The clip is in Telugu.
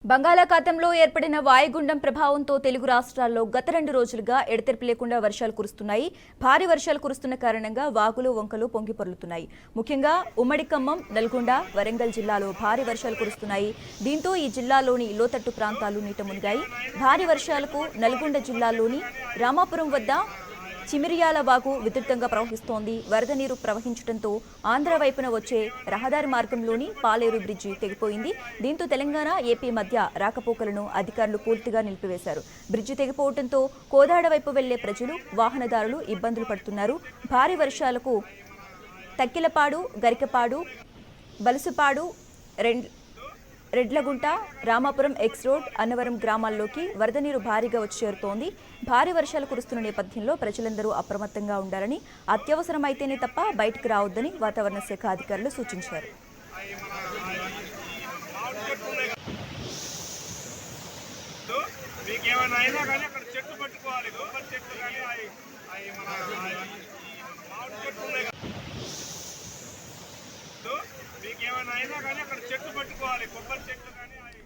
బంగాళాఖాతంలో ఏర్పడిన వాయుగుండం ప్రభావంతో తెలుగు రాష్ట్రాల్లో గత 2 రోజులుగా ఎడతెరిపి లేకుండా వర్షాలు కురుస్తున్నాయి. భారీ వర్షాలు కురుస్తున్న కారణంగా వాగులు వంకలు పొంగిపొర్లుతున్నాయి. ముఖ్యంగా ఉమ్మడి ఖమ్మం, నల్గొండ, వరంగల్ జిల్లాలో భారీ వర్షాలు కురుస్తున్నాయి. దీంతో ఈ జిల్లాలోని లోతట్టు ప్రాంతాలు నీట మునిగాయి. భారీ వర్షాలకు నల్గొండ జిల్లాలోని రామాపురం వద్ద చిమిరియాల వాగు విస్తృతంగా ప్రవహిస్తోంది. వరద నీరు ప్రవహించడంతో ఆంధ్ర వైపున వచ్చే రహదారి మార్గంలోని పాలేరు బ్రిడ్జి తెగిపోయింది. దీంతో తెలంగాణ, ఏపీ మధ్య రాకపోకలను అధికారులు పూర్తిగా నిలిపివేశారు. బ్రిడ్జి తెగిపోవడంతో కోదాడ వైపు వెళ్లే ప్రజలు, వాహనదారులు ఇబ్బందులు పడుతున్నారు. భారీ వర్షాలకు తక్కిలపాడు, గరికపాడు, బలుసుపాడు, రెడ్లగుంట, రామాపురం ఎక్స్ రోడ్, అన్నవరం గ్రామాల్లోకి వరద నీరు భారీగా వచ్చి చేరుతోంది. భారీ వర్షాలు కురుస్తున్న నేపథ్యంలో ప్రజలందరూ అప్రమత్తంగా ఉండాలని, అత్యవసరమైతేనే తప్ప బయటకు రావద్దని వాతావరణ శాఖ అధికారులు సూచించారు. మీకేమైనా అయినా కానీ అక్కడ చెట్టు పట్టుకోవాలి, కొబ్బరి చెట్లు కానీ